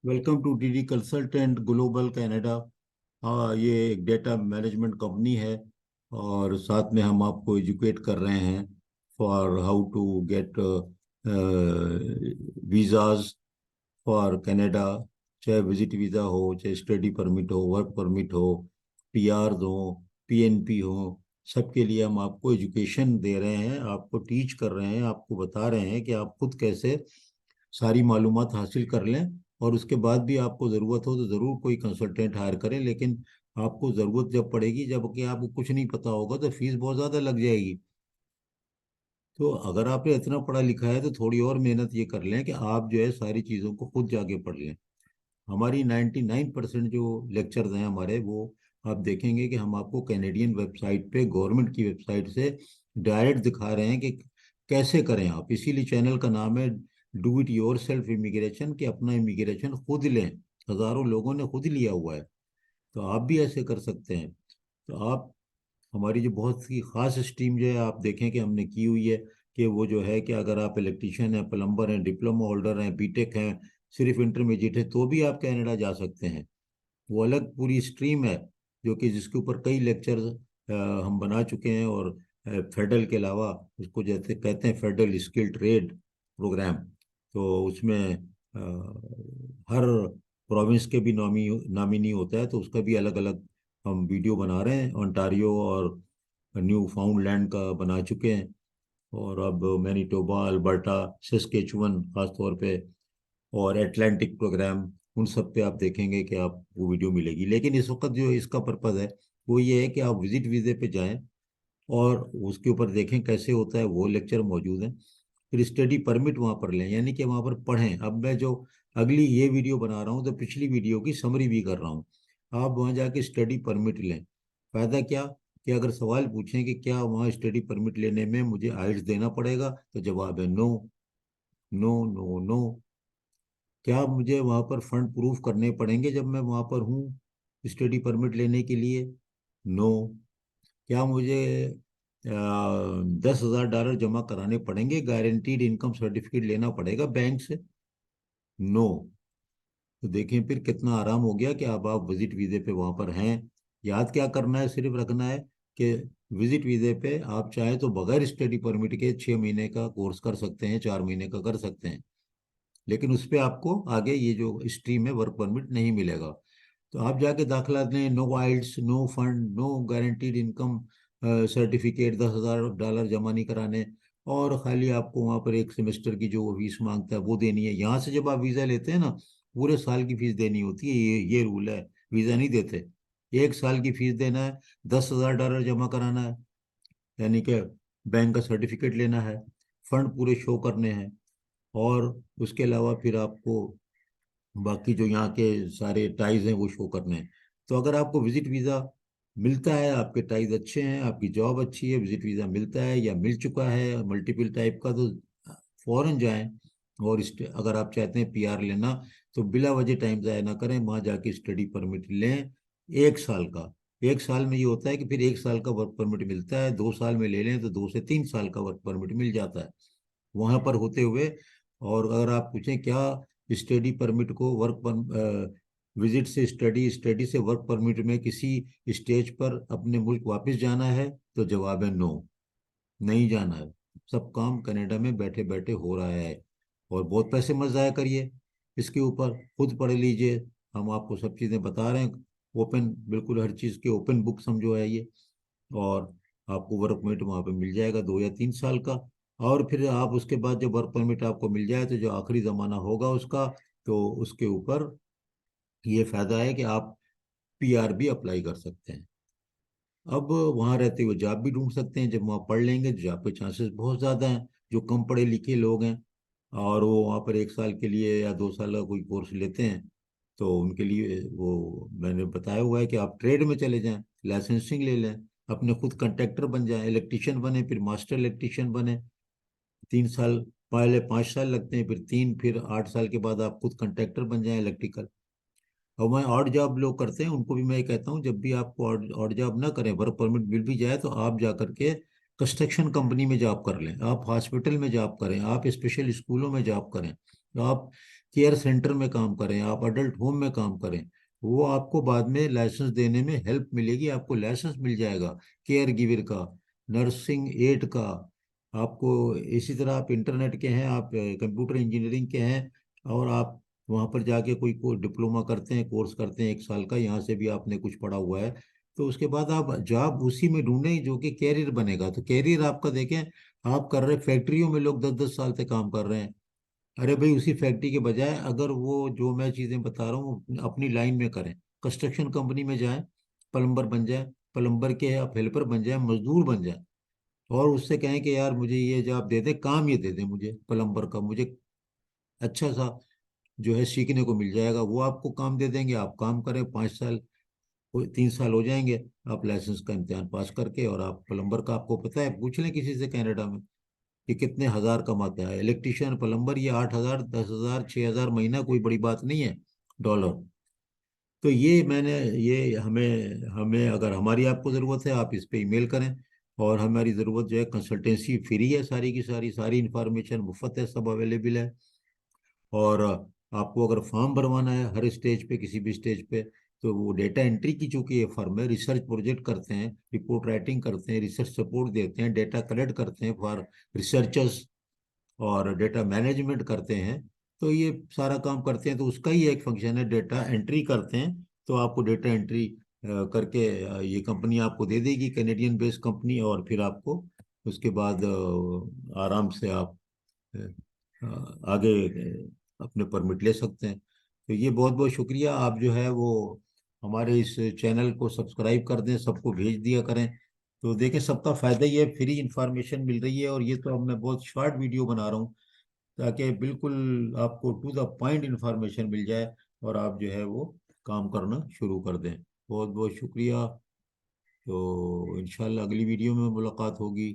Welcome to DD consultant global Canada. हाँ, ये एक डेटा मैनेजमेंट कंपनी है और साथ में हम आपको एजुकेट कर रहे हैं for how to get visas for Canada. चाहे विजिट वीज़ा हो, चाहे स्टडी परमिट हो, वर्क परमिट हो, पीआर हो, पीएनपी हो, सबके लिए हम आपको एजुकेशन दे रहे हैं, आपको टीच कर रहे हैं, आपको बता रहे हैं कि आप खुद कैसे सारी मालूमात हासिल कर लें। और उसके बाद भी आपको ज़रूरत हो तो ज़रूर कोई कंसल्टेंट हायर करें, लेकिन आपको ज़रूरत जब पड़ेगी, जब कि आपको कुछ नहीं पता होगा, तो फीस बहुत ज़्यादा लग जाएगी। तो अगर आपने इतना पढ़ा लिखा है तो थोड़ी और मेहनत ये कर लें कि आप जो है सारी चीज़ों को खुद जाके पढ़ लें। हमारी 99% जो लेक्चर्स हैं हमारे, वो आप देखेंगे कि हम आपको कैनेडियन वेबसाइट पे, गवर्नमेंट की वेबसाइट से डायरेक्ट दिखा रहे हैं कि कैसे करें आप। इसीलिए चैनल का नाम है do it your self immigration, कि अपना इमिग्रेशन खुद लें। हज़ारों लोगों ने खुद लिया हुआ है, तो आप भी ऐसे कर सकते हैं। तो आप, हमारी जो बहुत ही खास स्ट्रीम जो है आप देखें कि हमने की हुई है, कि वो जो है कि अगर आप इलेक्ट्रीशियन हैं, प्लम्बर हैं, डिप्लोमा होल्डर हैं, बीटेक हैं, सिर्फ इंटरमीडिएट है, तो भी आप कनाडा जा सकते हैं। वो अलग पूरी स्ट्रीम है, जो कि जिसके ऊपर कई लेक्चर हम बना चुके हैं। और फेडरल के अलावा उसको जैसे कहते हैं फेडरल स्किल ट्रेड प्रोग्राम, तो उसमें हर प्रोविंस के भी नामिनी होता है, तो उसका भी अलग अलग हम वीडियो बना रहे हैं। ओंटारियो और न्यू फाउंडलैंड का बना चुके हैं, और अब मैनीटोबा, अल्बर्टा, सस्केचुअन खास तौर पे, और एटलांटिक प्रोग्राम, उन सब पे आप देखेंगे कि आप वो वीडियो मिलेगी। लेकिन इस वक्त जो इसका पर्पज़ है वो ये है कि आप विजिट वीज़े पे जाएं और उसके ऊपर देखें कैसे होता है, वो लेक्चर मौजूद हैं। फिर स्टडी परमिट वहाँ पर लें, यानी कि वहाँ पर पढ़ें। अब मैं जो अगली ये वीडियो बना रहा हूँ तो पिछली वीडियो की समरी भी कर रहा हूँ। आप वहाँ जाके स्टडी परमिट लें। फ़ायदा क्या, कि अगर सवाल पूछें कि क्या वहाँ स्टडी परमिट लेने में मुझे आइल्स देना पड़ेगा, तो जवाब है नो, नो, नो, नो। क्या मुझे वहाँ पर फंड प्रूफ करने पड़ेंगे जब मैं वहाँ पर हूँ स्टडी परमिट लेने के लिए? नो। क्या मुझे $10,000 जमा कराने पड़ेंगे, गारंटीड इनकम सर्टिफिकेट लेना पड़ेगा बैंक से? नो। तो देखें फिर कितना आराम हो गया कि अब आप विजिट वीज़े पे वहाँ पर हैं। याद क्या करना है, सिर्फ रखना है कि विजिट वीज़े पे आप चाहे तो बगैर स्टडी परमिट के 6 महीने का कोर्स कर सकते हैं, 4 महीने का कर सकते हैं, लेकिन उस पर आपको आगे ये जो स्ट्रीम है वर्क परमिट नहीं मिलेगा। तो आप जाके दाखिला दें, no IELTS, no fund, no guaranteed income certificate, $10,000 जमा नहीं कराने, और खाली आपको वहाँ पर एक सेमेस्टर की जो फीस मांगता है वो देनी है। यहाँ से जब आप वीज़ा लेते हैं ना, पूरे साल की फीस देनी होती है, ये रूल है। वीज़ा नहीं देते, 1 साल की फीस देना है, $10,000 जमा कराना है, यानी कि बैंक का सर्टिफिकेट लेना है, फंड पूरे शो करने हैं, और उसके अलावा फिर आपको बाकी जो यहाँ के सारे टाइज हैं वो शो करने हैं। तो अगर आपको विजिट वीज़ा मिलता है, आपके टाइज अच्छे हैं, आपकी जॉब अच्छी है, विजिट वीज़ा मिलता है या मिल चुका है मल्टीपल टाइप का, तो फौरन जाएं। और अगर आप चाहते हैं पीआर लेना, तो बिला वजह टाइम ज़ाया ना करें, वहाँ जाके स्टडी परमिट लें 1 साल का। 1 साल में ये होता है कि फिर 1 साल का वर्क परमिट मिलता है, 2 साल में ले लें तो 2 से 3 साल का वर्क परमिट मिल जाता है वहाँ पर होते हुए। और अगर आप पूछें क्या स्टडी परमिट को वर्क पर विजिट से स्टडी, स्टडी से वर्क परमिट में किसी स्टेज पर अपने मुल्क वापस जाना है, तो जवाब है नो, नहीं जाना है। सब काम कनाडा में बैठे बैठे हो रहा है, और बहुत पैसे मत ज़ाया करिए इसके ऊपर, खुद पढ़ लीजिए। हम आपको सब चीज़ें बता रहे हैं, ओपन, बिल्कुल हर चीज़ के ओपन बुक समझो है ये। और आपको वर्क परमिट वहाँ पे मिल जाएगा 2 या 3 साल का। और फिर आप उसके बाद जब वर्क परमिट आपको मिल जाए, तो जो आखिरी ज़माना होगा उसका, तो उसके ऊपर ये फ़ायदा है कि आप पीआर भी अप्लाई कर सकते हैं। अब वहाँ रहते हुए जॉब भी ढूंढ सकते हैं। जब वहाँ पढ़ लेंगे तो जॉब के चांसेस बहुत ज़्यादा हैं। जो कम पढ़े लिखे लोग हैं और वो वहाँ पर 1 साल के लिए या 2 साल का कोई कोर्स लेते हैं, तो उनके लिए वो मैंने बताया हुआ है कि आप ट्रेड में चले जाएं, लाइसेंसिंग ले लें, अपने खुद कंट्रैक्टर बन जाएं, इलेक्ट्रिशियन बने, फिर मास्टर इलेक्ट्रिशियन बने। 3 साल, पहले 5 साल लगते हैं, फिर 3, फिर 8 साल के बाद आप खुद कंट्रैक्टर बन जाएं इलेक्ट्रिकल। और मैं ऑड जॉब लोग करते हैं उनको भी मैं ये कहता हूँ, जब भी आपको ऑड ऑड जॉब ना करें, वर्क परमिट मिल भी जाए, तो आप जा करके कंस्ट्रक्शन कंपनी में जॉब कर लें, आप हॉस्पिटल में जॉब करें, आप स्पेशल स्कूलों में जॉब करें। आप केयर सेंटर में काम करें, आप अडल्ट होम में काम करें, वो आपको बाद में लाइसेंस देने में हेल्प मिलेगी, आपको लाइसेंस मिल जाएगा केयर गिवर का, नर्सिंग एड का। आपको इसी तरह आप इंटरनेट के हैं, आप कंप्यूटर इंजीनियरिंग के हैं, और आप वहाँ पर जाके कोई डिप्लोमा करते हैं, कोर्स करते हैं 1 साल का, यहाँ से भी आपने कुछ पढ़ा हुआ है, तो उसके बाद आप जॉब उसी में ढूंढें जो कि कैरियर बनेगा। तो कैरियर आपका देखें, आप कर रहे फैक्ट्रियों में लोग 10-10 साल से काम कर रहे हैं। अरे भाई, उसी फैक्ट्री के बजाय अगर वो जो मैं चीज़ें बता रहा हूँ अपनी लाइन में करें, कंस्ट्रक्शन कंपनी में जाएं, प्लम्बर बन जाए, प्लम्बर के आप हेल्पर बन जाए, मजदूर बन जाए, और उससे कहें कि यार मुझे ये जॉब दे दे, काम ये दे दे मुझे प्लम्बर का, मुझे अच्छा सा जो है सीखने को मिल जाएगा, वो आपको काम दे देंगे, आप काम करें 5 साल, 3 साल हो जाएंगे, आप लाइसेंस का इम्तिहान पास करके, और आप प्लम्बर का, आपको पता है, पूछ लें किसी से कनाडा में कि कितने हजार कमाता है इलेक्ट्रिशियन प्लम्बर, ये 8,000, 10,000, 6,000 महीना, कोई बड़ी बात नहीं है, डॉलर। तो ये मैंने, ये हमें हमें अगर हमारी आपको ज़रूरत है, आप इस पे ईमेल करें, और हमारी ज़रूरत जो है कंसल्टेंसी फ्री है, सारी की सारी सारी इंफॉर्मेशन मुफ्त है, सब अवेलेबल है। और आपको अगर फॉर्म भरवाना है हर स्टेज पे, किसी भी स्टेज पे, तो वो डेटा एंट्री की चूंकि ये फर्म है, रिसर्च प्रोजेक्ट करते हैं, रिपोर्ट राइटिंग करते हैं, रिसर्च सपोर्ट देते हैं, डेटा कलेक्ट करते हैं फॉर रिसर्चर्स, और डेटा मैनेजमेंट करते हैं, तो ये सारा काम करते हैं, तो उसका ही एक फंक्शन है, डेटा एंट्री करते हैं। तो आपको डेटा एंट्री करके ये कंपनी आपको दे देगी, कैनेडियन बेस्ड कंपनी, और फिर आपको उसके बाद आराम से आप आगे अपने परमिट ले सकते हैं। तो ये बहुत बहुत शुक्रिया, आप जो है वो हमारे इस चैनल को सब्सक्राइब कर दें, सबको भेज दिया करें। तो देखें, सबका फायदा ये है, फ्री इंफॉर्मेशन मिल रही है, और ये तो अब मैं बहुत शॉर्ट वीडियो बना रहा हूँ, ताकि बिल्कुल आपको टू द पॉइंट इंफॉर्मेशन मिल जाए, और आप जो है वो काम करना शुरू कर दें। बहुत बहुत शुक्रिया। तो इंशाल्लाह अगली वीडियो में मुलाकात होगी।